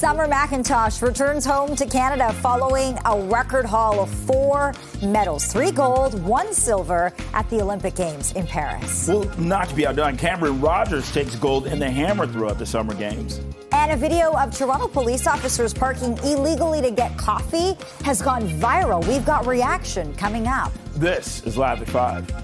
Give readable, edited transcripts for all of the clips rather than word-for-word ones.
Summer McIntosh returns home to Canada following a record haul of 4 medals, 3 gold, 1 silver at the Olympic Games in Paris. Well, not to be outdone, Cameron Rogers takes gold in the hammer throw at the Summer Games. And a video of Toronto police officers parking illegally to get coffee has gone viral. We've got reaction coming up. This is Live at 5.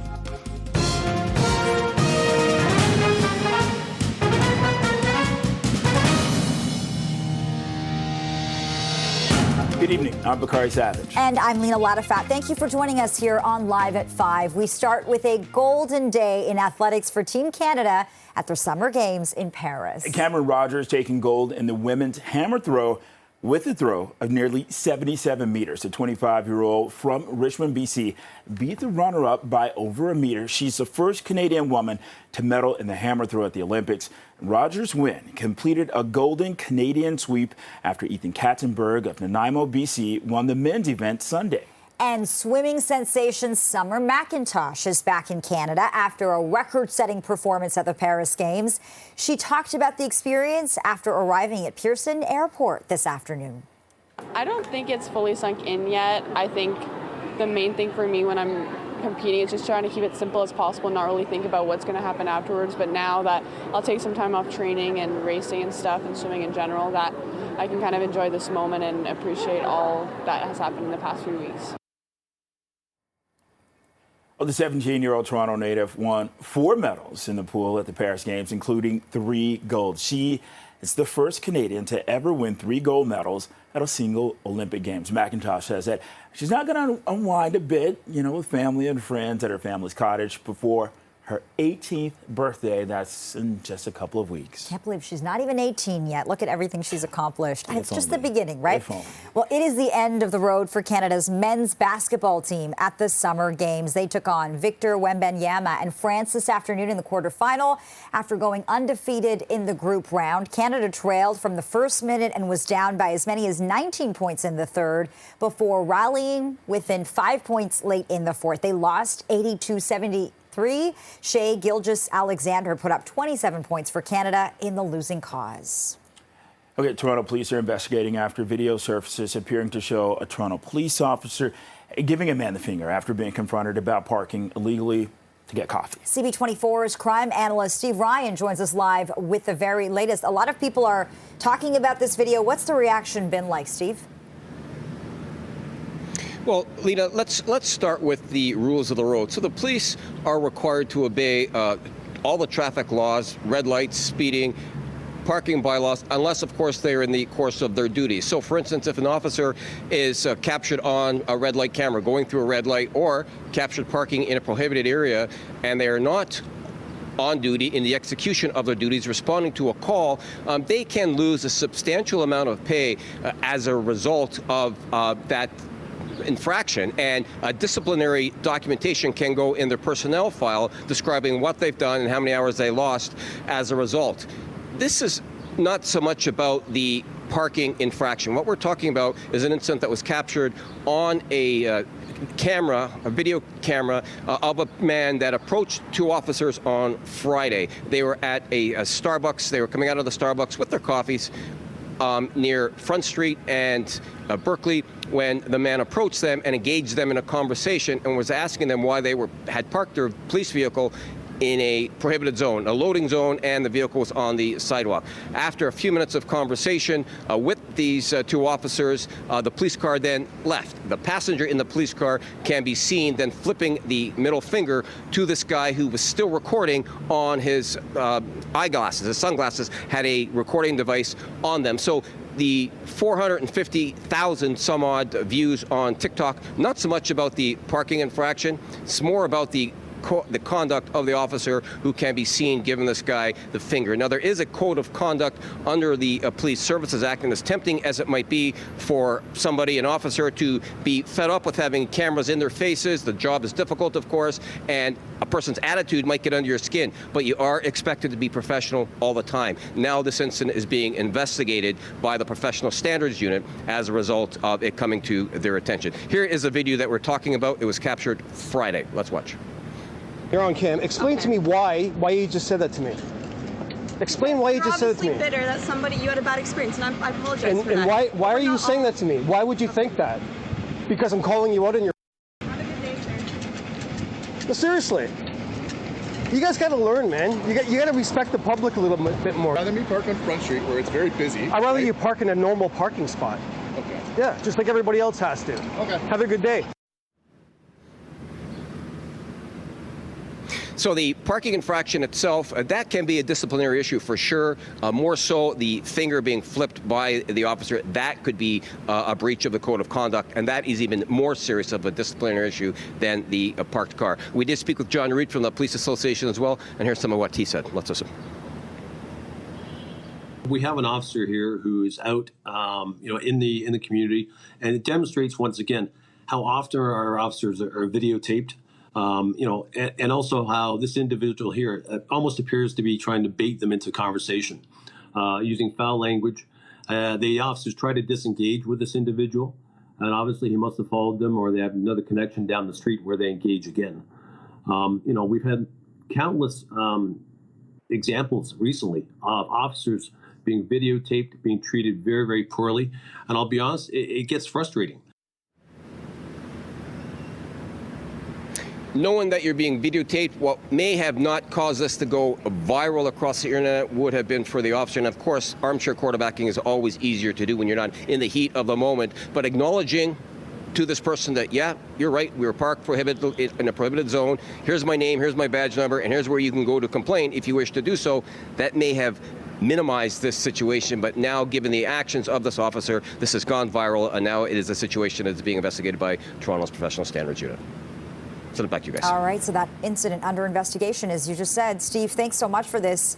Good evening. I'm Bakari Savage. And I'm Lena Latifat. Thank you for joining us here on Live at 5. We start with a golden day in athletics for Team Canada at the Summer Games in Paris. Cameron Rogers taking gold in the women's hammer throw with a throw of nearly 77 meters. The 25-year-old from Richmond, BC, beat the runner-up by over a meter. She's the first Canadian woman to medal in the hammer throw at the Olympics. Rogers' win completed a golden Canadian sweep after Ethan Katzenberg of Nanaimo, BC, won the men's event Sunday. And swimming sensation Summer McIntosh is back in Canada after a record-setting performance at the Paris Games. She talked about the experience after arriving at Pearson Airport this afternoon. I don't think it's fully sunk in yet. I think the main thing for me when I'm competing is just trying to keep it simple as possible, not really think about what's going to happen afterwards. But now that I'll take some time off training and racing and stuff and swimming in general, that I can kind of enjoy this moment and appreciate all that has happened in the past few weeks. Well, the 17-year-old Toronto native won 4 medals in the pool at the Paris Games, including 3 gold. She is the first Canadian to ever win 3 gold medals at a single Olympic Games. McIntosh says that she's not going to unwind a bit, with family and friends at her family's cottage before her 18th birthday. That's in just a couple of weeks. Can't believe she's not even 18 yet. Look at everything she's accomplished. It's just the beginning, right? Well, it is the end of the road for Canada's men's basketball team at the Summer Games. They took on Victor Wembanyama and France this afternoon in the quarterfinal. After going undefeated in the group round, Canada trailed from the first minute and was down by as many as 19 points in the third before rallying within 5 points late in the fourth. They lost 82-73. Shea Gilgeous-Alexander put up 27 points for Canada in the losing cause. Okay, Toronto police are investigating after video surfaces appearing to show a Toronto police officer giving a man the finger after being confronted about parking illegally to get coffee. CP24's crime analyst Steve Ryan joins us live with the very latest. A lot of people are talking about this video. What's the reaction been like, Steve? Well, Lena, let's start with the rules of the road. So the police are required to obey all the traffic laws, red lights, speeding, parking bylaws, unless, of course, they're in the course of their duties. So, for instance, if an officer is captured on a red light camera going through a red light or captured parking in a prohibited area and they are not on duty in the execution of their duties, responding to a call, they can lose a substantial amount of pay as a result of that infraction, and disciplinary documentation can go in their personnel file describing what they've done and how many hours they lost as a result. This is not so much about the parking infraction. What we're talking about is an incident that was captured on a camera, a video camera, of a man that approached 2 officers on Friday. They were at a Starbucks. They were coming out of the Starbucks with their coffees near Front Street and Berkeley when the man approached them and engaged them in a conversation and was asking them why they had parked their police vehicle in a prohibited zone, a loading zone, and the vehicle was on the sidewalk. After a few minutes of conversation with these 2 officers, the police car then left. The passenger in the police car can be seen then flipping the middle finger to this guy who was still recording on his eyeglasses. His sunglasses had a recording device on them. So the 450,000 some odd views on TikTok, not so much about the parking infraction, it's more about the conduct of the officer who can be seen giving this guy the finger. Now, there is a code of conduct under the Police Services Act, and as tempting as it might be for somebody, an officer, to be fed up with having cameras in their faces, the job is difficult, of course, and a person's attitude might get under your skin, but you are expected to be professional all the time. Now this incident is being investigated by the Professional Standards Unit as a result of it coming to their attention. Here is a video that we're talking about. It was captured Friday. Let's watch. You're on cam. Explain to me why you just said that to me. Explain why you just said it to me. You're obviously bitter that somebody, you had a bad experience, and I apologize for And that. why are you saying that to me? Why would you think that? Because I'm calling you out in your... Have a good day, sir. No, seriously. You guys got to learn, man. You got to respect the public a little bit more. Rather me park on Front Street where it's very busy. I'd rather you park in a normal parking spot. Okay. Yeah, just like everybody else has to. Okay. Have a good day. So the parking infraction itself, that can be a disciplinary issue for sure. More so the finger being flipped by the officer, that could be a breach of the code of conduct, and that is even more serious of a disciplinary issue than the parked car. We did speak with John Reed from the Police Association as well, and here's some of what he said. Let's listen. We have an officer here who is out, in the community, and it demonstrates once again how often our officers are videotaped. And also how this individual here almost appears to be trying to bait them into conversation, using foul language. The officers try to disengage with this individual, and obviously he must have followed them, or they have another connection down the street where they engage again. We've had countless examples recently of officers being videotaped, being treated very, very poorly, and I'll be honest, it gets frustrating. Knowing that you're being videotaped, what may have not caused this to go viral across the internet would have been for the officer. And of course, armchair quarterbacking is always easier to do when you're not in the heat of the moment. But acknowledging to this person that, yeah, you're right, we were parked in a prohibited zone. Here's my name, here's my badge number, and here's where you can go to complain if you wish to do so. That may have minimized this situation, but now, given the actions of this officer, this has gone viral, and now it is a situation that's being investigated by Toronto's Professional Standards Unit. Send it back to you guys. All right, so that incident under investigation, as you just said. Steve, thanks so much for this.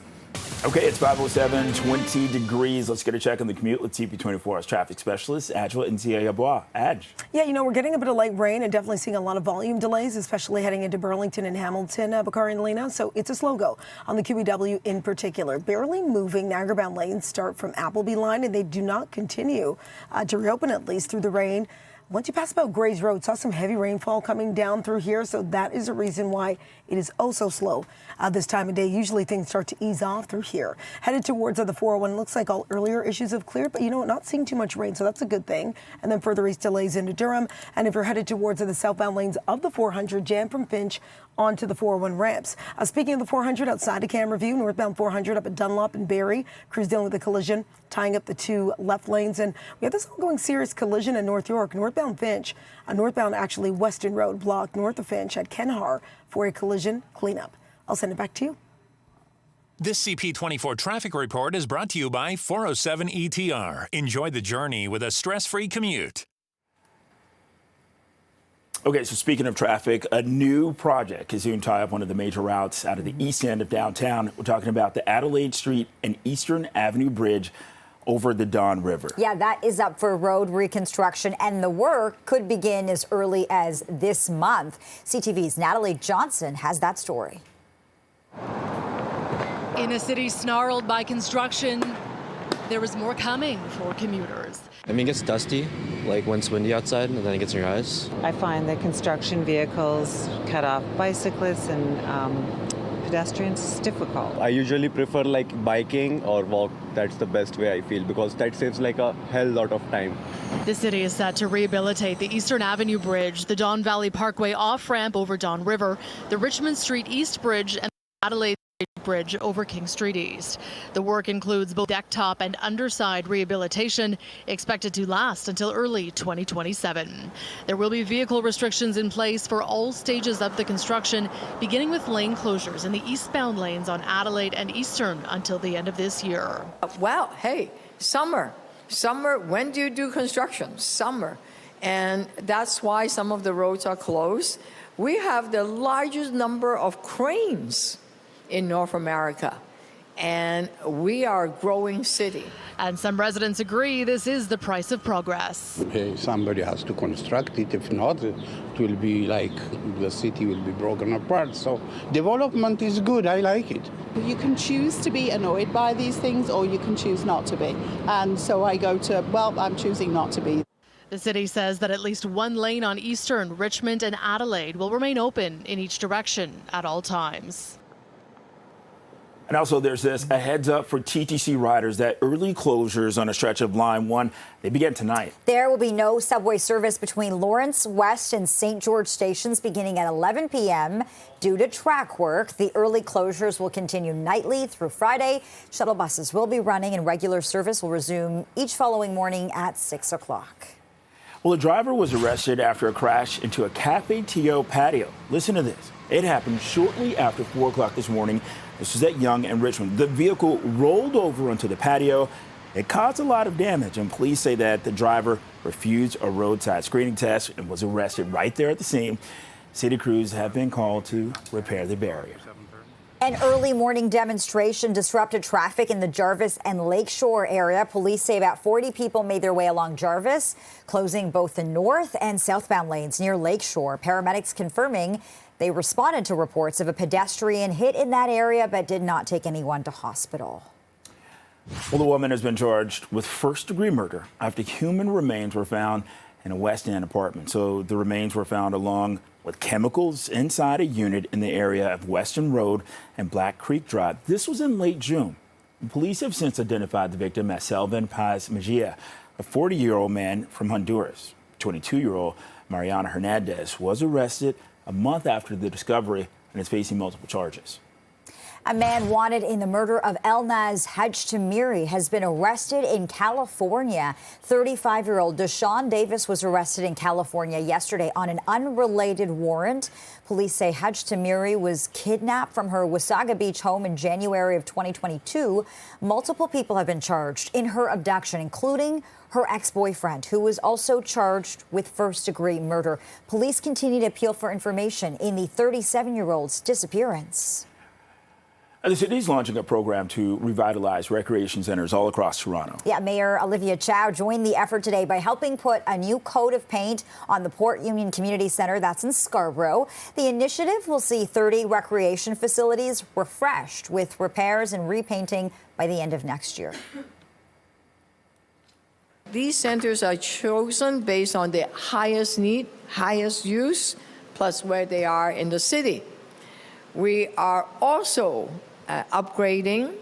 Okay, it's 5:07, 20 degrees. Let's get a check on the commute with CP24's traffic specialist, Adjoa Ntiyabois. Adj. Yeah, we're getting a bit of light rain and definitely seeing a lot of volume delays, especially heading into Burlington and Hamilton, Bakari and Lena. So it's a slow go on the QEW in particular. Barely moving Niagara-bound lanes start from Appleby line, and they do not continue to reopen, at least through the rain. Once you pass about Grays Road, saw some heavy rainfall coming down through here, so that is a reason why it is oh so slow this time of day. Usually things start to ease off through here. Headed towards the 401, looks like all earlier issues have cleared, but not seeing too much rain, so that's a good thing. And then further east delays into Durham. And if you're headed towards the southbound lanes of the 400, jam from Finch onto the 401 ramps. Speaking of the 400, outside of Camera View, northbound 400 up at Dunlop and Barrie. Crews dealing with a collision, tying up the two left lanes. And we have this ongoing serious collision in North York. Northbound Finch, northbound actually Weston Road blocked north of Finch at Kenhar for a collision cleanup. I'll send it back to you. This CP24 traffic report is brought to you by 407 ETR. Enjoy the journey with a stress-free commute. Okay, so speaking of traffic, a new project is soon tie up one of the major routes out of the east end of downtown. We're talking about the Adelaide Street and Eastern Avenue Bridge over the Don River. Yeah, that is up for road reconstruction, and the work could begin as early as this month. CTV's Natalie Johnson has that story. In a city snarled by construction, there is more coming for commuters. I mean, it gets dusty, like when it's windy outside, and then it gets in your eyes. I find that construction vehicles cut off bicyclists and pedestrians. It's difficult. I usually prefer biking or walk. That's the best way I feel, because that saves a hell lot of time. The city is set to rehabilitate the Eastern Avenue Bridge, the Don Valley Parkway off-ramp over Don River, the Richmond Street East Bridge, and the Adelaide Bridge over King Street East. The work includes both deck top and underside rehabilitation, expected to last until early 2027. There will be vehicle restrictions in place for all stages of the construction, beginning with lane closures in the eastbound lanes on Adelaide and Eastern until the end of this year. Well, hey, summer. Summer, when do you do construction? Summer. And that's why some of the roads are closed. We have the largest number of cranes in North America, and we are a growing city. And some residents agree this is the price of progress. Hey, somebody has to construct it. If not, it will be like the city will be broken apart. So development is good. I like it. You can choose to be annoyed by these things, or you can choose not to be. And so I go to, I'm choosing not to be. The city says that at least one lane on Eastern, Richmond, and Adelaide will remain open in each direction at all times. And also there's this, a heads up for TTC riders that early closures on a stretch of Line 1, they begin tonight. There will be no subway service between Lawrence West and St. George stations beginning at 11 p.m. due to track work. The early closures will continue nightly through Friday. Shuttle buses will be running and regular service will resume each following morning at 6 o'clock. Well, a driver was arrested after a crash into a Cafe Tio patio. Listen to this. It happened shortly after 4 o'clock this morning. This was at Young and Richmond. The vehicle rolled over onto the patio. It caused a lot of damage, and police say that the driver refused a roadside screening test and was arrested right there at the scene. City crews have been called to repair the barrier. An early morning demonstration disrupted traffic in the Jarvis and Lakeshore area. Police say about 40 people made their way along Jarvis, closing both the north and southbound lanes near Lakeshore. Paramedics confirming they responded to reports of a pedestrian hit in that area, but did not take anyone to hospital. Well, the woman has been charged with first-degree murder after human remains were found in a West End apartment. So the remains were found along with chemicals inside a unit in the area of Western Road and Black Creek Drive. This was in late June. Police have since identified the victim as Selvin Paz Mejia, a 40-year-old man from Honduras. 22-year-old Mariana Hernandez was arrested a month after the discovery and is facing multiple charges. A man wanted in the murder of Elnaz Hajtamiri has been arrested in California. 35-year-old Deshaun Davis was arrested in California yesterday on an unrelated warrant. Police say Hajtamiri was kidnapped from her Wasaga Beach home in January of 2022. Multiple people have been charged in her abduction, including her ex-boyfriend, who was also charged with first-degree murder. Police continue to appeal for information in the 37-year-old's disappearance. The city is launching a program to revitalize recreation centers all across Toronto. Yeah, Mayor Olivia Chow joined the effort today by helping put a new coat of paint on the Port Union Community Center that's in Scarborough. The initiative will see 30 recreation facilities refreshed with repairs and repainting by the end of next year. These centers are chosen based on the highest need, highest use, plus where they are in the city. We are also upgrading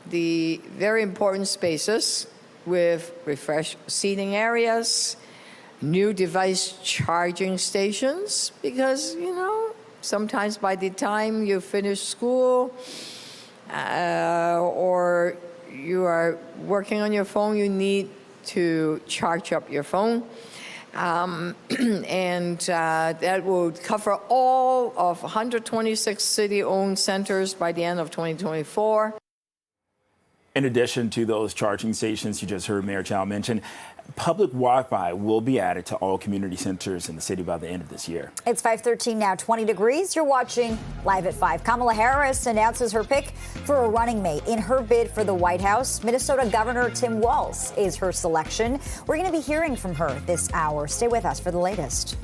the very important spaces with refreshed seating areas, new device charging stations, because, you know, sometimes by the time you finish school or you are working on your phone, you need to charge up your phone. And that will cover all of 126 city-owned centers by the end of 2024. In addition to those charging stations you just heard Mayor Chow mention, public Wi-Fi will be added to all community centers in the city by the end of this year. It's 5:13 now, 20 degrees. You're watching Live at 5. Kamala Harris announces her pick for a running mate in her bid for the White House. Minnesota Governor Tim Walz is her selection. We're going to be hearing from her this hour. Stay with us for the latest.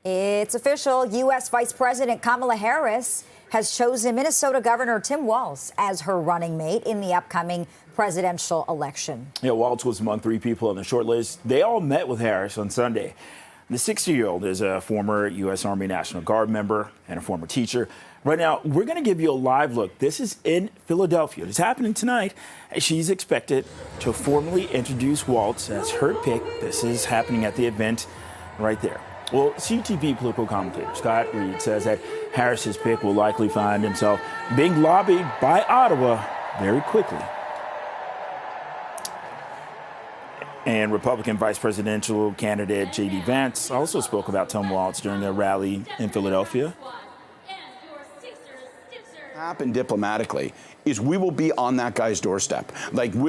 It's official. U.S. Vice President Kamala Harris has chosen Minnesota Governor Tim Walz as her running mate in the upcoming presidential election. Yeah, Walz was among 3 people on the short list. They all met with Harris on Sunday. The 60-year-old is a former U.S. Army National Guard member and a former teacher. Right now, we're going to give you a live look. This is in Philadelphia. It's happening tonight. She's expected to formally introduce Walz as her pick. This is happening at the event right there. Well, CTV political commentator Scott Reed says that Harris's pick will likely find himself being lobbied by Ottawa very quickly. And Republican vice presidential candidate J.D. Vance also spoke about Tim Walz during a rally in Philadelphia. Happen diplomatically is we will be on that guy's doorstep. Like, they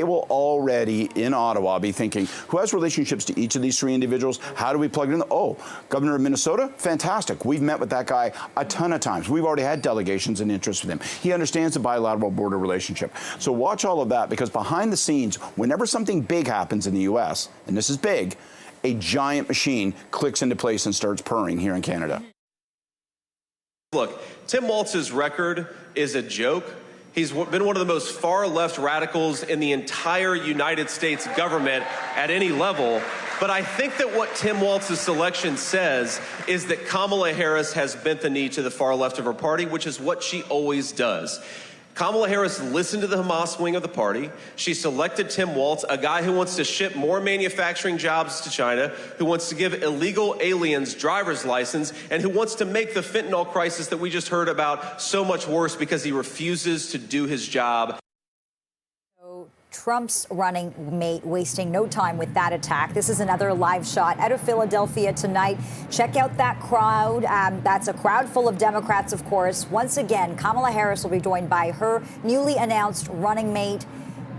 will already in Ottawa be thinking, who has relationships to each of these 3 individuals? How do we plug it in? Oh, Governor of Minnesota? Fantastic. We've met with that guy a ton of times. We've already had delegations and interest with him. He understands the bilateral border relationship. So watch all of that, because behind the scenes, whenever something big happens in the U.S., and this is big, a giant machine clicks into place and starts purring here in Canada. Look, Tim Walz's record is a joke. He's been one of the most far-left radicals in the entire United States government at any level. But I think that what Tim Walz's selection says is that Kamala Harris has bent the knee to the far left of her party, which is what she always does. Kamala Harris listened to the Hamas wing of the party. She selected Tim Walz, a guy who wants to ship more manufacturing jobs to China, who wants to give illegal aliens driver's license, and who wants to make the fentanyl crisis that we just heard about so much worse because he refuses to do his job. Trump's running mate wasting no time with that attack. This is another live shot out of Philadelphia tonight. Check out that crowd. That's a crowd full of Democrats, of course. Once again, Kamala Harris will be joined by her newly announced running mate.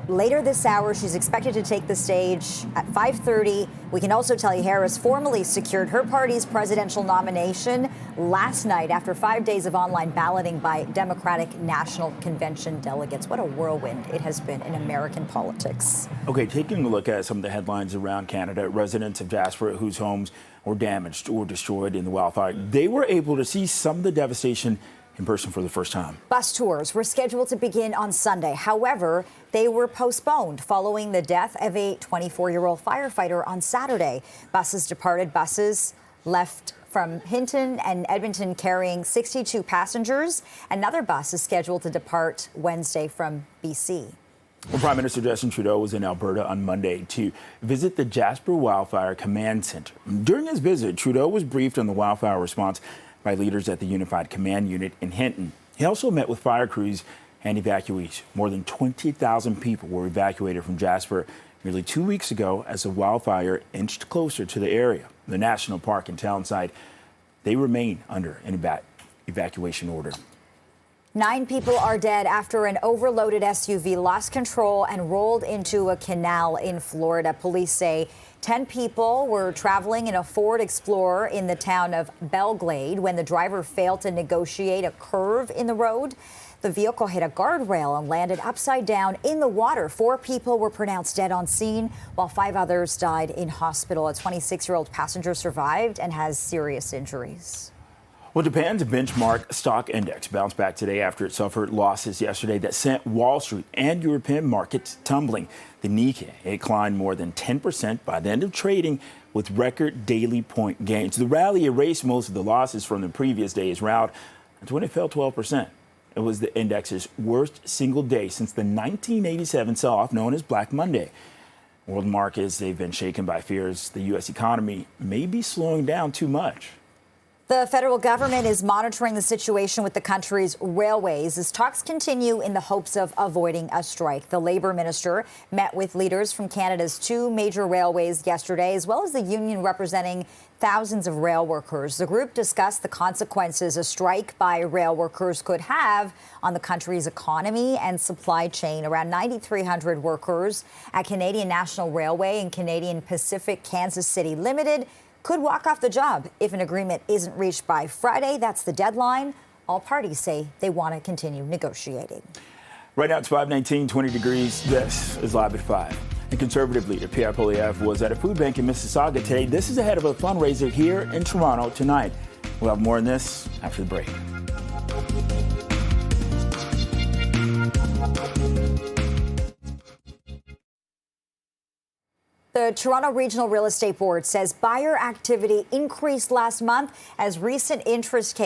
Later this hour, she's expected to take the stage at 5:30. We can also tell you Harris formally secured her party's presidential nomination last night after 5 days of online balloting by Democratic National Convention delegates. What a whirlwind it has been in American politics. Okay, taking a look at some of the headlines around Canada, residents of Jasper whose homes were damaged or destroyed in the wildfire, they were able to see some of the devastation in person for the first time. Bus tours were scheduled to begin on Sunday. However, they were postponed following the death of a 24-year-old firefighter on Saturday. Buses departed. Buses left from Hinton and Edmonton carrying 62 passengers. Another bus is scheduled to depart Wednesday from BC. Well, Prime Minister Justin Trudeau was in Alberta on Monday to visit the Jasper Wildfire Command Center. During his visit, Trudeau was briefed on the wildfire response by leaders at the Unified Command Unit in Hinton. He also met with fire crews and evacuees. More than 20,000 people were evacuated from Jasper nearly 2 weeks ago as the wildfire inched closer to the area. The national park and town site, they remain under an evacuation order. 9 people are dead after an overloaded SUV lost control and rolled into a canal in Florida. Police say 10 people were traveling in a Ford Explorer in the town of Belglade when the driver failed to negotiate a curve in the road. The vehicle hit a guardrail and landed upside down in the water. 4 people were pronounced dead on scene, while 5 others died in hospital. A 26-year-old passenger survived and has serious injuries. Well, Japan's benchmark stock index bounced back today after it suffered losses yesterday that sent Wall Street and European markets tumbling. The Nikkei, it climbed more than 10% by the end of trading with record daily point gains. The rally erased most of the losses from the previous day's rout. That's when it fell 12%. It was the index's worst single day since the 1987 sell-off known as Black Monday. World markets, they've been shaken by fears the U.S. economy may be slowing down too much. The federal government is monitoring the situation with the country's railways as talks continue in the hopes of avoiding a strike. The Labour Minister met with leaders from Canada's 2 major railways yesterday, as well as the union representing thousands of rail workers. The group discussed the consequences a strike by rail workers could have on the country's economy and supply chain. Around 9,300 workers at Canadian National Railway and Canadian Pacific Kansas City Limited could walk off the job if an agreement isn't reached by Friday. That's the deadline. All parties say they want to continue negotiating. Right now it's 5:19, 20 degrees. This is Live at 5. And Conservative leader Pierre Poilievre was at a food bank in Mississauga today. This is ahead of a fundraiser here in Toronto tonight. We'll have more on this after the break. The Toronto Regional Real Estate Board says buyer activity increased last month as recent interest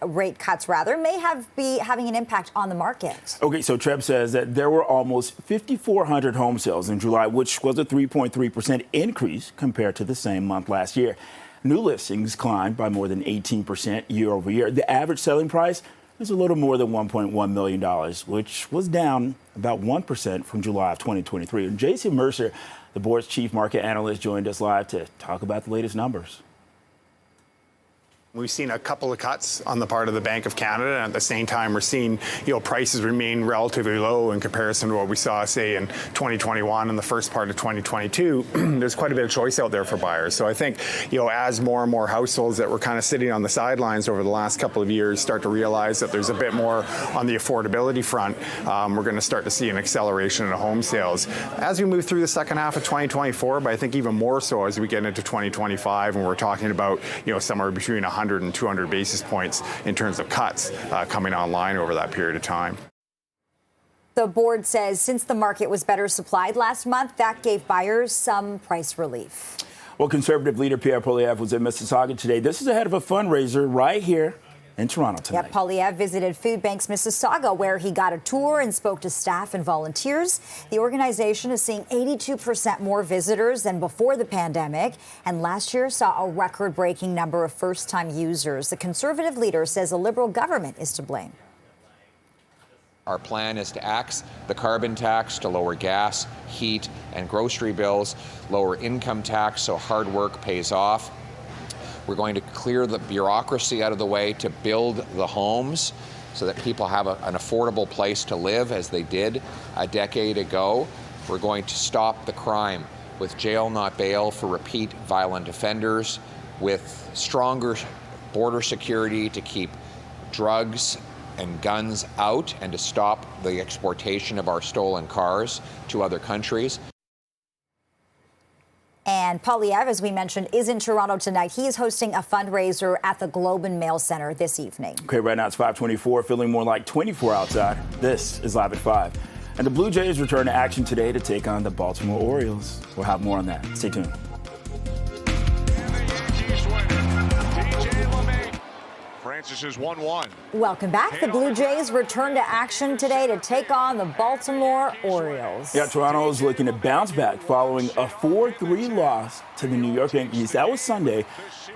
rate cuts may be having an impact on the market. Okay, so Trev says that there were almost 5,400 home sales in July, which was a 3.3% increase compared to the same month last year. New listings climbed by more than 18% year over year. The average selling price is a little more than $1.1 million, which was down about 1% from July of 2023. And Jason Mercer, the board's chief market analyst, joined us live to talk about the latest numbers. We've seen a couple of cuts on the part of the Bank of Canada, and at the same time, we're seeing prices remain relatively low in comparison to what we saw, say, in 2021 and the first part of 2022. There's quite a bit of choice out there for buyers. So I think, as more and more households that were kind of sitting on the sidelines over the last couple of years start to realize that there's a bit more on the affordability front, we're going to start to see an acceleration in home sales as we move through the second half of 2024. But I think even more so as we get into 2025, and we're talking about somewhere between 100 and 200 basis points in terms of cuts coming online over that period of time. The board says since the market was better supplied last month, that gave buyers some price relief. Well, Conservative leader Pierre Poilievre was in Mississauga today. This is ahead of a fundraiser right here in Toronto tonight. Yep, Poilievre visited Food Banks Mississauga, where he got a tour and spoke to staff and volunteers. The organization is seeing 82% more visitors than before the pandemic, and last year saw a record-breaking number of first-time users. The Conservative leader says a Liberal government is to blame. Our plan is to axe the carbon tax to lower gas, heat, and grocery bills, lower income tax so hard work pays off. We're going to clear the bureaucracy out of the way to build the homes so that people have an affordable place to live as they did a decade ago. We're going to stop the crime with jail, not bail for repeat violent offenders, with stronger border security to keep drugs and guns out and to stop the exportation of our stolen cars to other countries. And Poilievre, as we mentioned, is in Toronto tonight. He is hosting a fundraiser at the Globe and Mail Centre this evening. Okay, right now it's 5:24, feeling more like 24 outside. This is Live at 5. And the Blue Jays return to action today to take on the Baltimore Orioles. We'll have more on that. Stay tuned. Francis is 1-1. Welcome back. The Blue Jays return to action today to take on the Baltimore Orioles. Yeah, Toronto is looking to bounce back following a 4-3 loss to the New York Yankees. That was Sunday.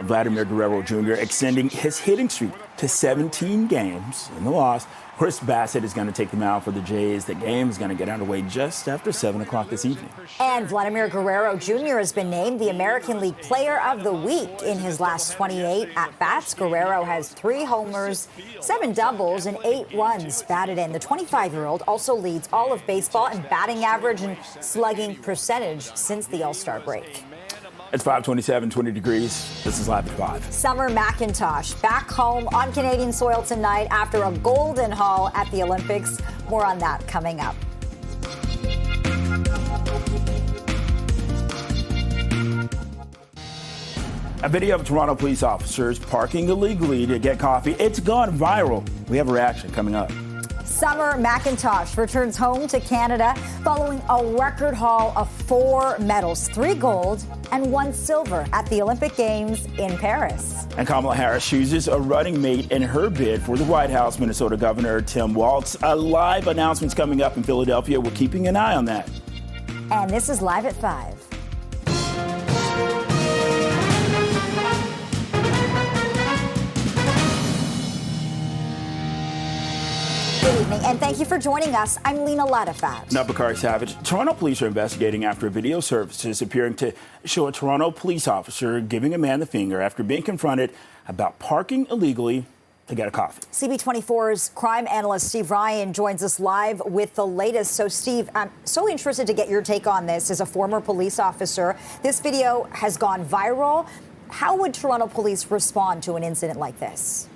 Vladimir Guerrero Jr. extending his hitting streak to 17 games in the loss. Chris Bassett is going to take them out for the Jays. The game is going to get underway just after 7 o'clock this evening. And Vladimir Guerrero Jr. has been named the American League Player of the Week in his last 28 at-bats. Guerrero has 3 homers, 7 doubles, and 8 runs batted in. The 25-year-old also leads all of baseball in batting average and slugging percentage since the All-Star break. It's 5:27, 20 degrees. This is Live at 5. Summer McIntosh back home on Canadian soil tonight after a golden haul at the Olympics. More on that coming up. A video of Toronto police officers parking illegally to get coffee. It's gone viral. We have a reaction coming up. Summer McIntosh returns home to Canada following a record haul of 4 medals, 3 gold and 1 silver at the Olympic Games in Paris. And Kamala Harris chooses a running mate in her bid for the White House. Minnesota Governor Tim Walz. A live announcement's coming up in Philadelphia. We're keeping an eye on that. And this is Live at 5. Good evening, and thank you for joining us. I'm Lena Latifat. Now, Bakari Savage. Toronto police are investigating after a video surfaces appearing to show a Toronto police officer giving a man the finger after being confronted about parking illegally to get a coffee. CP24's crime analyst Steve Ryan joins us live with the latest. So, Steve, I'm so interested to get your take on this as a former police officer. This video has gone viral. How would Toronto police respond to an incident like this?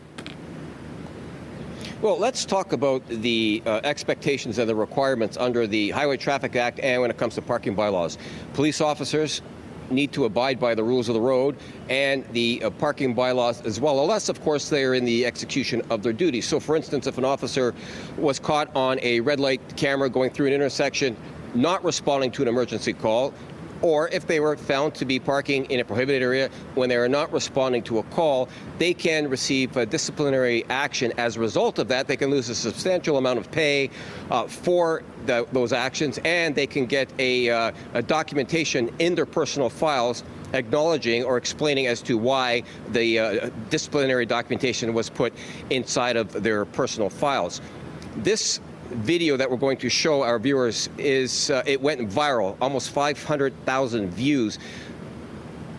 Well, let's talk about the expectations and the requirements under the Highway Traffic Act and when it comes to parking bylaws. Police officers need to abide by the rules of the road and the parking bylaws as well, unless, of course, they are in the execution of their duties. So, for instance, if an officer was caught on a red light camera going through an intersection, not responding to an emergency call, or if they were found to be parking in a prohibited area when they are not responding to a call, they can receive disciplinary action. As a result of that, they can lose a substantial amount of pay for those actions, and they can get a documentation in their personal files acknowledging or explaining as to why the disciplinary documentation was put inside of their personal files. This video that we're going to show our viewers is it went viral, almost 500,000 views.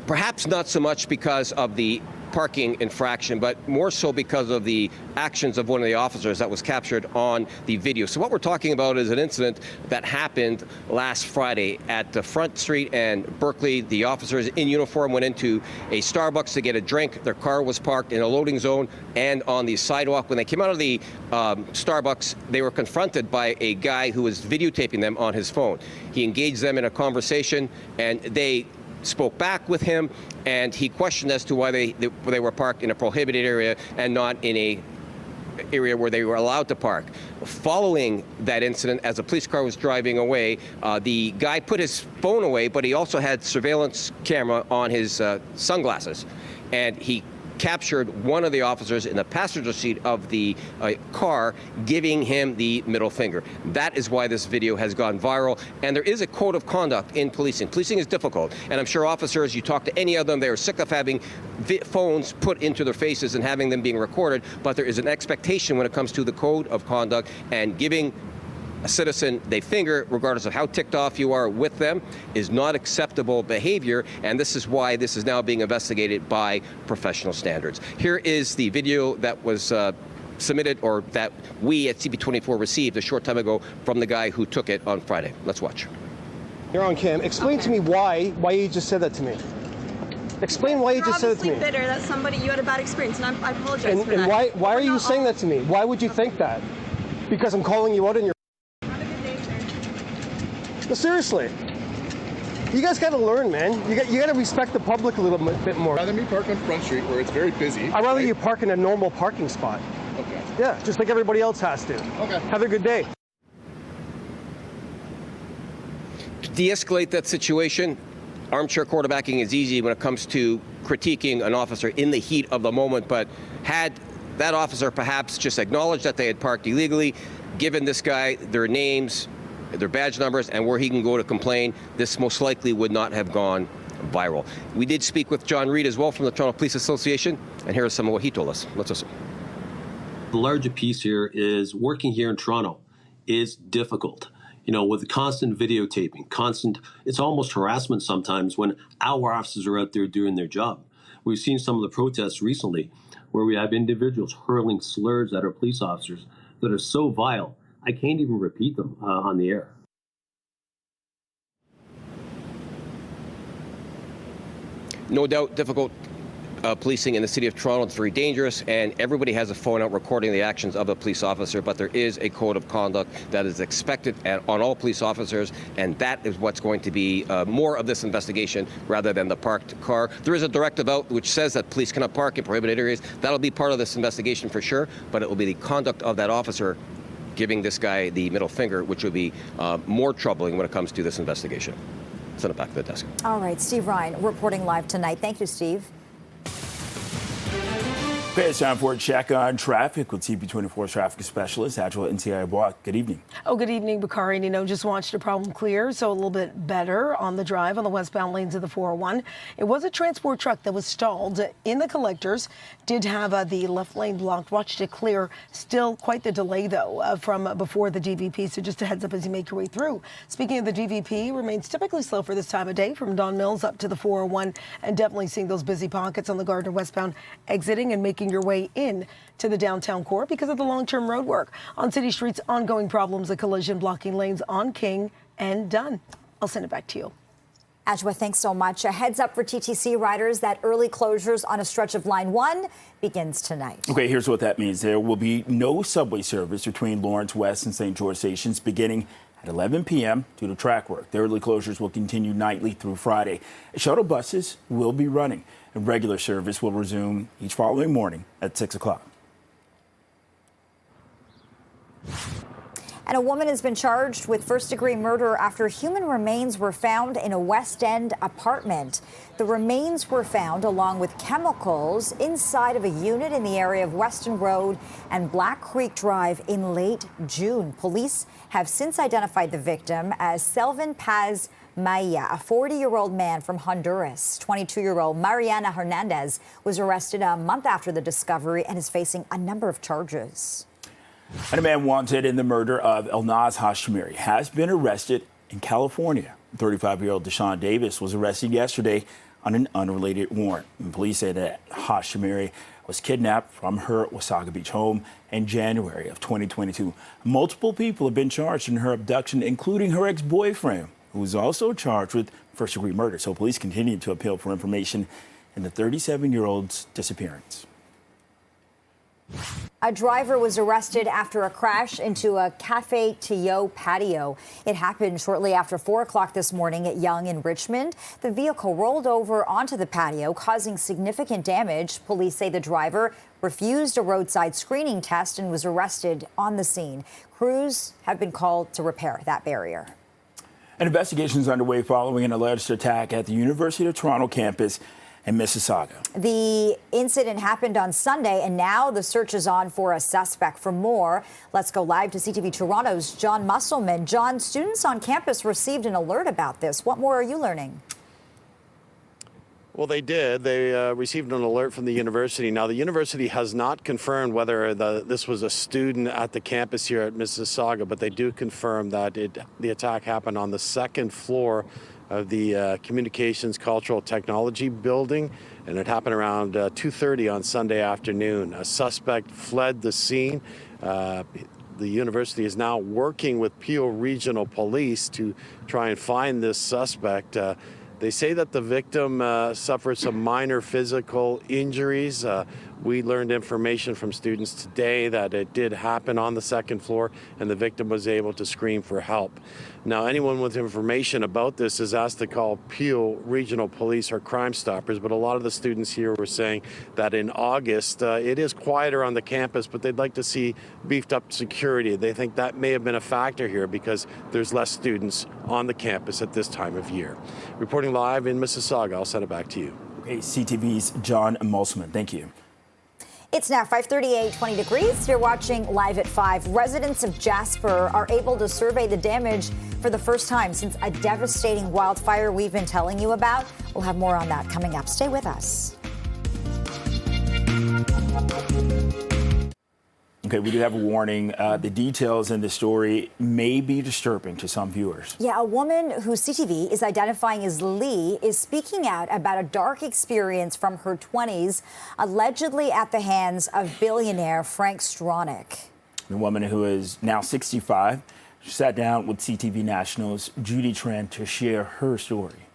Perhaps not so much because of the parking infraction, but more so because of the actions of one of the officers that was captured on the video. So what we're talking about is an incident that happened last Friday at the Front Street and Berkeley. The officers in uniform went into a Starbucks to get a drink. Their car was parked in a loading zone and on the sidewalk. When they came out of the Starbucks, they were confronted by a guy who was videotaping them on his phone. He engaged them in a conversation, and they spoke back with him, and he questioned as to why they were parked in a prohibited area and not in a area where they were allowed to park. Following that incident, as a police car was driving away, the guy put his phone away, but he also had surveillance camera on his sunglasses, and he captured one of the officers in the passenger seat of the car, giving him the middle finger. That is why this video has gone viral, and there is a code of conduct in policing. Policing is difficult, and I'm sure officers, you talk to any of them, they are sick of having phones put into their faces and having them being recorded, but there is an expectation when it comes to the code of conduct, and giving a citizen they finger, regardless of how ticked off you are with them, is not acceptable behavior, and this is why this is now being investigated by professional standards. Here is the video that was submitted, or that we at CP24 received a short time ago from the guy who took it on Friday. Let's watch. You're on cam. Explain to me why you just said that to me. Explain why you just said it to me. You're obviously bitter that somebody, you had a bad experience, and I apologize for that. And why are you saying that to me? Why would you think that? Because I'm calling you out in your... No, seriously. You guys got to learn, man. You got to respect the public a little bit more. Rather me park on Front Street where it's very busy. I'd rather you park in a normal parking spot. Okay. Yeah, just like everybody else has to. Okay. Have a good day. To de-escalate that situation, armchair quarterbacking is easy when it comes to critiquing an officer in the heat of the moment, but had that officer perhaps just acknowledged that they had parked illegally, given this guy their names, their badge numbers, and where he can go to complain, this most likely would not have gone viral. We did speak with John Reid as well from the Toronto Police Association, and here is some of what he told us. Let's listen. The larger piece here is working here in Toronto is difficult. You know, with the constant videotaping, it's almost harassment sometimes when our officers are out there doing their job. We've seen some of the protests recently where we have individuals hurling slurs at our police officers that are so vile, I can't even repeat them on the air. No doubt difficult policing in the city of Toronto. It's very dangerous, and everybody has a phone out recording the actions of a police officer, but there is a code of conduct that is expected on all police officers, and that is what's going to be more of this investigation rather than the parked car. There is a directive out which says that police cannot park in prohibited areas. That'll be part of this investigation for sure, but it will be the conduct of that officer giving this guy the middle finger, which would be more troubling when it comes to this investigation. Send it back to the desk. All right, Steve Ryan reporting live tonight. Thank you, Steve. Okay, it's time for a check on traffic with CP24 traffic specialist, Adjoa NCI Bois. Good evening. Oh, good evening, Bakari. And, you know, just watched a problem clear, so a little bit better on the drive on the westbound lanes of the 401. It was a transport truck that was stalled in the collectors. Did have the left lane blocked. Watched it clear. Still quite the delay, though, from before the DVP. So just a heads up as you make your way through. Speaking of the DVP, remains typically slow for this time of day from Don Mills up to the 401, and definitely seeing those busy pockets on the Gardner westbound exiting and making your way in to the downtown core because of the long-term road work. On city streets, ongoing problems, a collision blocking lanes on King and Dunn. I'll send it back to you. Adjoa, thanks so much. A heads up for TTC riders that early closures on a stretch of Line 1 begins tonight. Okay, here's what that means. There will be no subway service between Lawrence West and St. George stations beginning at 11 p.m. due to track work. The early closures will continue nightly through Friday. Shuttle buses will be running, and regular service will resume each following morning at 6 o'clock. And a woman has been charged with first-degree murder after human remains were found in a West End apartment. The remains were found along with chemicals inside of a unit in the area of Weston Road and Black Creek Drive in late June. Police have since identified the victim as Selvin Paz Maya, a 40-year-old man from Honduras. 22-year-old Mariana Hernandez was arrested a month after the discovery and is facing a number of charges. And a man wanted in the murder of Elnaz Hashimiri has been arrested in California. 35-year-old Deshaun Davis was arrested yesterday on an unrelated warrant. And police say that Hashimiri was kidnapped from her Wasaga Beach home in January of 2022. Multiple people have been charged in her abduction, including her ex-boyfriend, who was also charged with first-degree murder. So police continue to appeal for information in the 37-year-old's disappearance. A driver was arrested after a crash into a Cafe Tio patio. It happened shortly after 4 o'clock this morning at Yonge in Richmond. The vehicle rolled over onto the patio, causing significant damage. Police say the driver refused a roadside screening test and was arrested on the scene. Crews have been called to repair that barrier. An investigation is underway following an alleged attack at the University of Toronto campus in Mississauga. The incident happened on Sunday, and now the search is on for a suspect. For more, let's go live to CTV Toronto's John Musselman. John, students on campus received an alert about this. What more are you learning? Well, they did. They received an alert from the university. Now, the university has not confirmed whether this was a student at the campus here at Mississauga, but they do confirm that the attack happened on the second floor of the Communications Cultural Technology building, and it happened around 2:30 on Sunday afternoon. A suspect fled the scene. The university is now working with Peel Regional Police to try and find this suspect. They say that the victim suffered some minor physical injuries. We learned information from students today that it did happen on the second floor and the victim was able to scream for help. Now, anyone with information about this is asked to call Peel Regional Police or Crime Stoppers, but a lot of the students here were saying that in August it is quieter on the campus, but they'd like to see beefed up security. They think that may have been a factor here because there's less students on the campus at this time of year. Reporting live in Mississauga, I'll send it back to you. Okay, CTV's John Musselman, thank you. It's now 5:38, 20 degrees. You're watching Live at 5. Residents of Jasper are able to survey the damage for the first time since a devastating wildfire we've been telling you about. We'll have more on that coming up. Stay with us. Okay, we do have a warning. The details in the story may be disturbing to some viewers. Yeah, a woman who CTV is identifying as Lee is speaking out about a dark experience from her 20s, allegedly at the hands of billionaire Frank Stronach. The woman, who is now 65, sat down with CTV National's Judy Tran to share her story.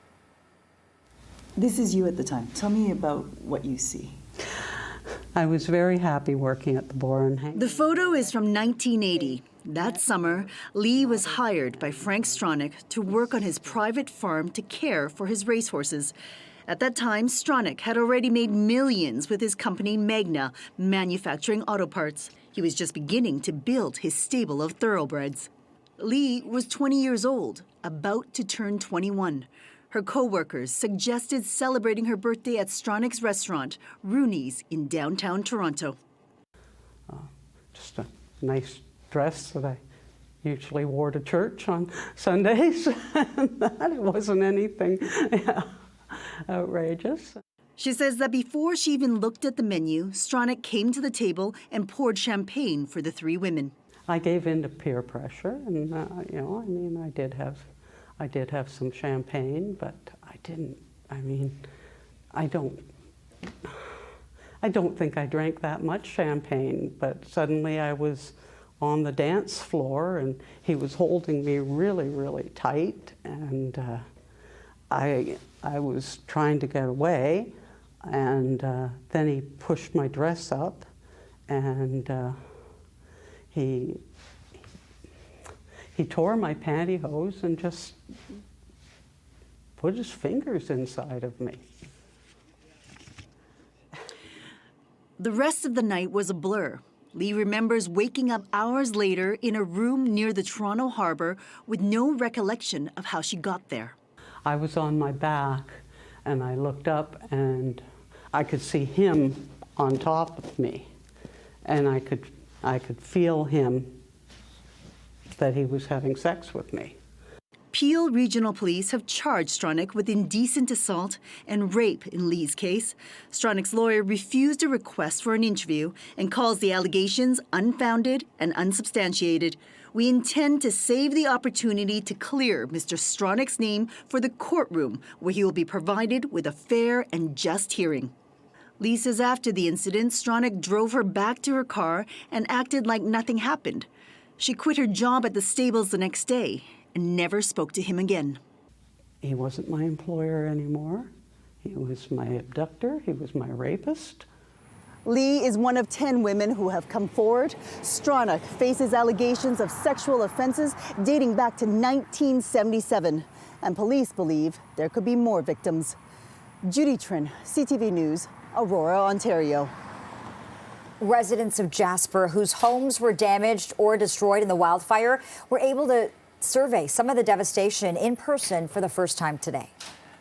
This is you at the time. Tell me about what you see. I was very happy working at the Boren Hangar. The photo is from 1980. That summer, Lee was hired by Frank Stronach to work on his private farm to care for his racehorses. At that time, Stronach had already made millions with his company Magna, manufacturing auto parts. He was just beginning to build his stable of thoroughbreds. Lee was 20 years old, about to turn 21. Her co-workers suggested celebrating her birthday at Stronach's restaurant, Rooney's, in downtown Toronto. Just a nice dress that I usually wore to church on Sundays. It wasn't anything outrageous. She says that before she even looked at the menu, Stronach came to the table and poured champagne for the three women. I gave in to peer pressure, and I did have some champagne, but I don't think I drank that much champagne, but suddenly I was on the dance floor and he was holding me really, really tight, and I was trying to get away, and then he pushed my dress up, and he tore my pantyhose and just put his fingers inside of me. The rest of the night was a blur. Lee remembers waking up hours later in a room near the Toronto Harbour with no recollection of how she got there. I was on my back and I looked up and I could see him on top of me, and I could feel him, that he was having sex with me. Peel Regional Police have charged Stronach with indecent assault and rape in Lee's case. Stronach's lawyer refused a request for an interview and calls the allegations unfounded and unsubstantiated. We intend to save the opportunity to clear Mr. Stronach's name for the courtroom, where he will be provided with a fair and just hearing. Lee says after the incident, Stronach drove her back to her car and acted like nothing happened. She quit her job at the stables the next day and never spoke to him again. He wasn't my employer anymore. He was my abductor. He was my rapist. Lee is one of 10 women who have come forward. Stronach faces allegations of sexual offenses dating back to 1977, and police believe there could be more victims. Judy Trin, CTV News, Aurora, Ontario. Residents of Jasper whose homes were damaged or destroyed in the wildfire were able to survey some of the devastation in person for the first time today.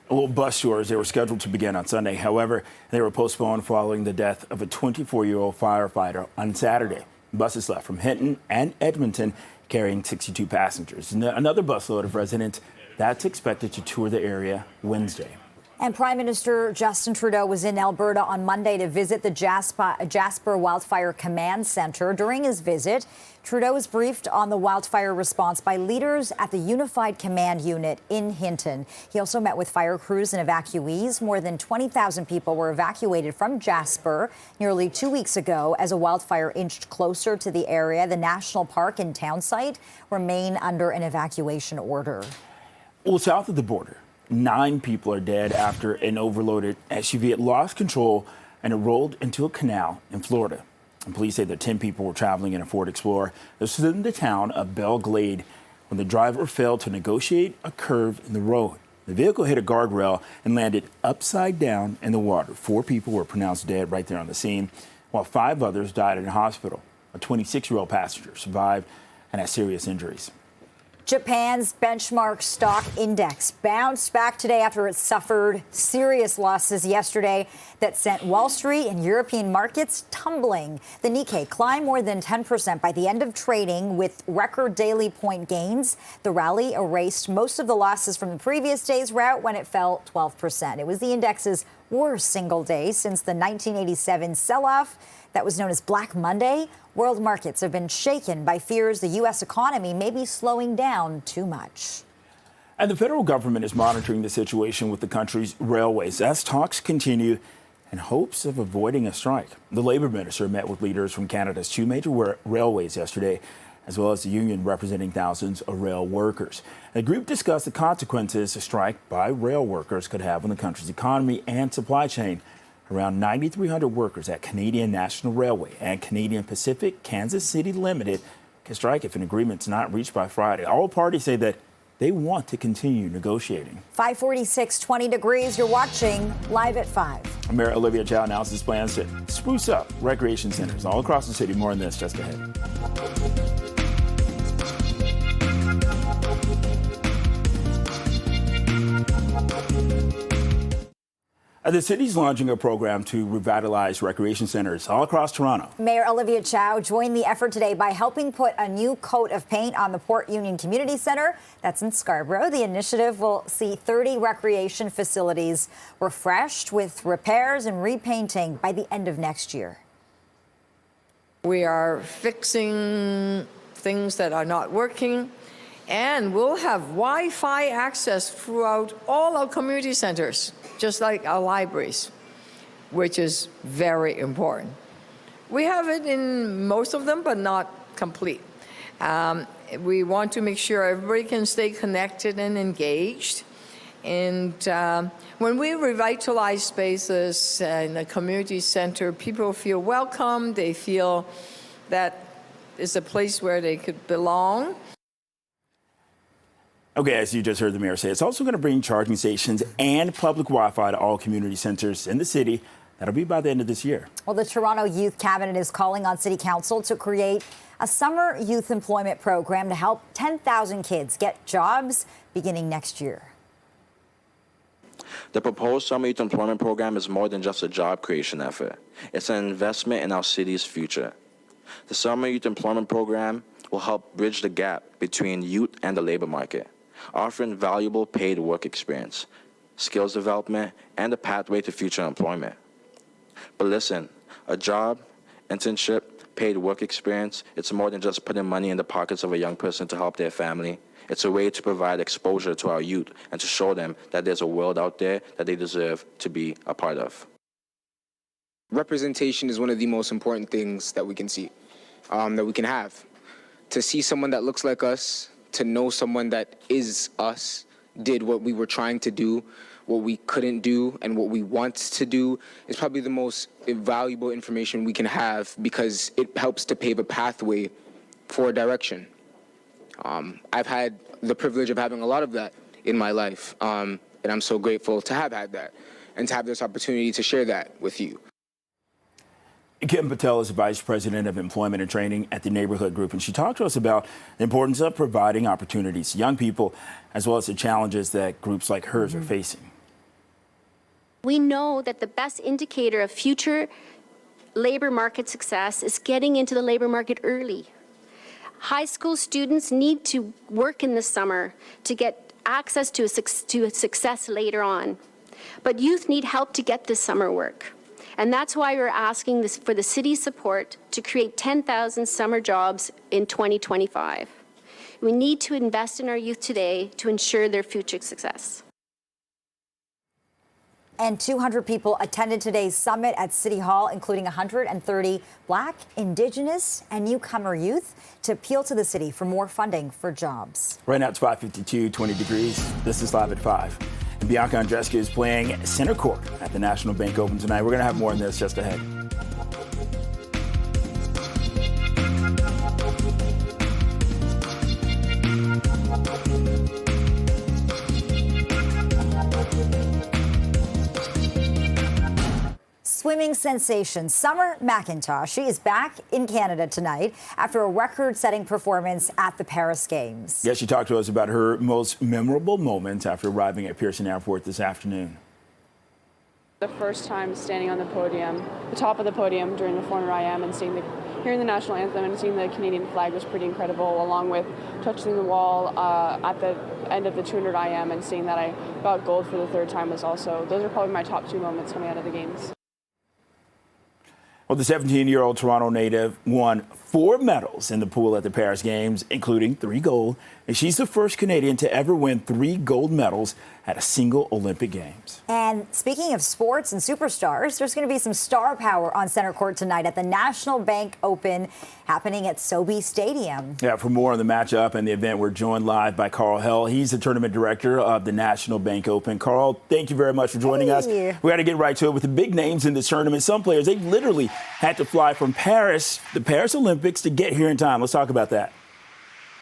Well, bus tours, they were scheduled to begin on Sunday. However, they were postponed following the death of a 24-year-old firefighter on Saturday. Buses left from Hinton and Edmonton carrying 62 passengers. Another busload of residents that's expected to tour the area Wednesday. And Prime Minister Justin Trudeau was in Alberta on Monday to visit the Jasper Wildfire Command Centre. During his visit, Trudeau was briefed on the wildfire response by leaders at the Unified Command Unit in Hinton. He also met with fire crews and evacuees. More than 20,000 people were evacuated from Jasper nearly 2 weeks ago as a wildfire inched closer to the area. The national park and town site remain under an evacuation order. Well, south of the border, 9 people are dead after an overloaded SUV had lost control and it rolled into a canal in Florida. And police say that 10 people were traveling in a Ford Explorer. This was in the town of Belle Glade when the driver failed to negotiate a curve in the road. The vehicle hit a guardrail and landed upside down in the water. 4 people were pronounced dead right there on the scene, while 5 others died in a hospital. A 26-year-old passenger survived and has serious injuries. Japan's benchmark stock index bounced back today after it suffered serious losses yesterday that sent Wall Street and European markets tumbling. The Nikkei climbed more than 10% by the end of trading with record daily point gains. The rally erased most of the losses from the previous day's rout when it fell 12%. It was the index's worst single day since the 1987 sell-off that was known as Black Monday. World markets have been shaken by fears the U.S. economy may be slowing down too much. And the federal government is monitoring the situation with the country's railways as talks continue in hopes of avoiding a strike. The Labour Minister met with leaders from Canada's 2 major railways yesterday, as well as the union representing thousands of rail workers. The group discussed the consequences a strike by rail workers could have on the country's economy and supply chain. Around 9,300 workers at Canadian National Railway and Canadian Pacific Kansas City Limited can strike if an agreement's not reached by Friday. All parties say that they want to continue negotiating. 546, 20 degrees. You're watching Live at 5. Mayor Olivia Chow announces plans to spruce up recreation centers all across the city. More on this just ahead. The city's launching a program to revitalize recreation centers all across Toronto. Mayor Olivia Chow joined the effort today by helping put a new coat of paint on the Port Union Community Centre. That's in Scarborough. The initiative will see 30 recreation facilities refreshed with repairs and repainting by the end of next year. We are fixing things that are not working, and we'll have Wi-Fi access throughout all our community centers, just like our libraries, which is very important. We have it in most of them, but not complete. We want to make sure everybody can stay connected and engaged. And when we revitalize spaces in the community center, people feel welcome. They feel that it's a place where they could belong. Okay, as you just heard the mayor say, it's also going to bring charging stations and public Wi-Fi to all community centers in the city. That'll be by the end of this year. Well, the Toronto Youth Cabinet is calling on City Council to create a summer youth employment program to help 10,000 kids get jobs beginning next year. The proposed Summer Youth Employment Program is more than just a job creation effort. It's an investment in our city's future. The Summer Youth Employment Program will help bridge the gap between youth and the labor market, offering valuable paid work experience, skills development, and a pathway to future employment. But listen, a job, internship, paid work experience, it's more than just putting money in the pockets of a young person to help their family. It's a way to provide exposure to our youth and to show them that there's a world out there that they deserve to be a part of. Representation is one of the most important things that we can see, that we can have. To see someone that looks like us, to know someone that is us, did what we were trying to do, what we couldn't do, and what we want to do is probably the most valuable information we can have, because it helps to pave a pathway for direction. I've had the privilege of having a lot of that in my life, and I'm so grateful to have had that and to have this opportunity to share that with you. Kim Patel is the Vice President of Employment and Training at the Neighborhood Group, and she talked to us about the importance of providing opportunities to young people, as well as the challenges that groups like hers are facing. We know that the best indicator of future labor market success is getting into the labor market early. High school students need to work in the summer to get access to a success later on. But youth need help to get this summer work. And that's why we're asking for the city's support to create 10,000 summer jobs in 2025. We need to invest in our youth today to ensure their future success. And 200 people attended today's summit at City Hall, including 130 Black, Indigenous, and newcomer youth, to appeal to the city for more funding for jobs. Right now it's 5:52, 20 degrees. This is Live at 5. And Bianca Andreescu is playing center court at the National Bank Open tonight. We're going to have more on this just ahead. Swimming sensation Summer McIntosh. She is back in Canada tonight after a record-setting performance at the Paris Games. Yeah, she talked to us about her most memorable moments after arriving at Pearson Airport this afternoon. The first time standing on the podium, the top of the podium during the 400 IM, and hearing the national anthem and seeing the Canadian flag was pretty incredible, along with touching the wall at the end of the 200 IM and seeing that I got gold for the third time was also, those are probably my top two moments coming out of the Games. Well, the 17-year-old Toronto native won 4 medals in the pool at the Paris Games, including 3 gold, and she's the first Canadian to ever win 3 gold medals at a single Olympic Games. And speaking of sports and superstars, there's going to be some star power on center court tonight at the National Bank Open happening at SoBe Stadium. Yeah, for more on the matchup and the event, we're joined live by Carl Hell. He's the tournament director of the National Bank Open. Carl, thank you very much for joining us. We got to get right to it with the big names in this tournament. Some players, they literally had to fly from Paris, the Paris Olympics, to get here in time. Let's talk about that.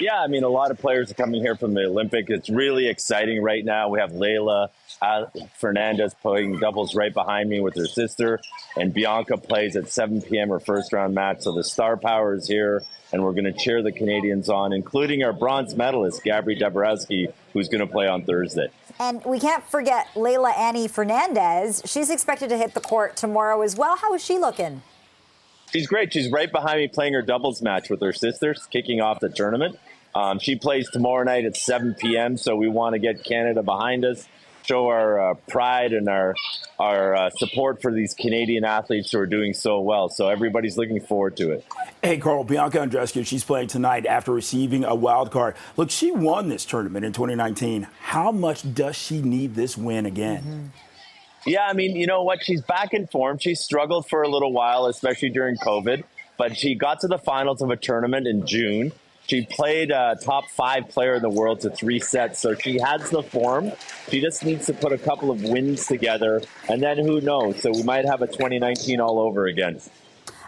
Yeah, I mean, a lot of players are coming here from the Olympic. It's really exciting right now. We have Leylah Fernandez playing doubles right behind me with her sister, and Bianca plays at 7 p.m. her first round match. So the star power is here, and we're going to cheer the Canadians on, including our bronze medalist, Gabri Dabrowski, who's going to play on Thursday. And we can't forget Leylah Annie Fernandez. She's expected to hit the court tomorrow as well. How is she looking? She's great. She's right behind me playing her doubles match with her sisters, kicking off the tournament. She plays tomorrow night at 7 p.m., so we want to get Canada behind us, show our pride and our support for these Canadian athletes who are doing so well. So everybody's looking forward to it. Hey, Carl, Bianca Andreescu, she's playing tonight after receiving a wild card. Look, she won this tournament in 2019. How much does she need this win again? Mm-hmm. Yeah, I mean, you know what? She's back in form. She struggled for a little while, especially during COVID, but she got to the finals of a tournament in June. She played a top 5 player in the world to 3 sets, so she has the form. She just needs to put a couple of wins together, and then who knows? So we might have a 2019 all over again.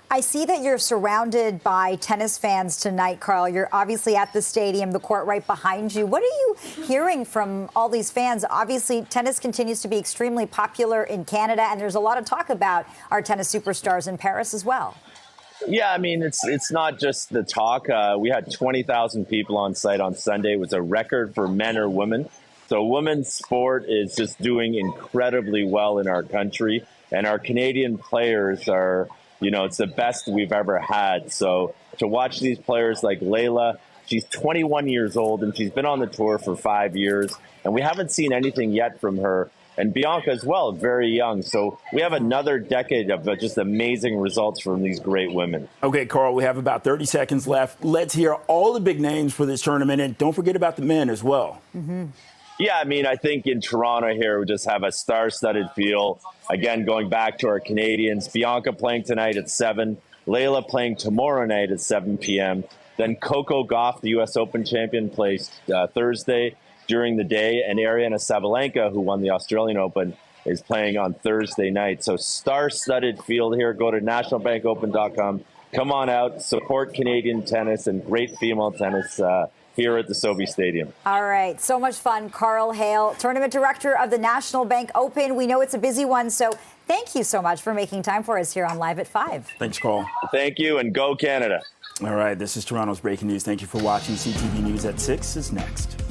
I see that you're surrounded by tennis fans tonight, Carl. You're obviously at the stadium, the court right behind you. What are you hearing from all these fans? Obviously, tennis continues to be extremely popular in Canada, and there's a lot of talk about our tennis superstars in Paris as well. Yeah, I mean, it's not just the talk. We had 20,000 people on site on Sunday. It was a record for men or women. So women's sport is just doing incredibly well in our country, and our Canadian players are, you know, it's the best we've ever had. So to watch these players like Leylah, she's 21 years old and she's been on the tour for 5 years, and we haven't seen anything yet from her. And Bianca as well, very young. So we have another decade of just amazing results from these great women. Okay, Carl, we have about 30 seconds left. Let's hear all the big names for this tournament, and don't forget about the men as well. Mm-hmm. Yeah, I mean, I think in Toronto here, we just have a star-studded field. Again, going back to our Canadians, Bianca playing tonight at 7, Leylah playing tomorrow night at 7 p.m. Then Coco Gauff, the U.S. Open champion, plays Thursday. during the day. And Ariana Sabalenka, who won the Australian Open, is playing on Thursday night. So star-studded field here. Go to nationalbankopen.com. Come on out, support Canadian tennis and great female tennis here at the Sobe Stadium. All right, so much fun. Carl Hale, tournament director of the National Bank Open. We know it's a busy one, so thank you so much for making time for us here on Live at 5. Thanks, Carl. Thank you, and go Canada. All right, this is Toronto's breaking news. Thank you for watching. CTV News at 6 is next.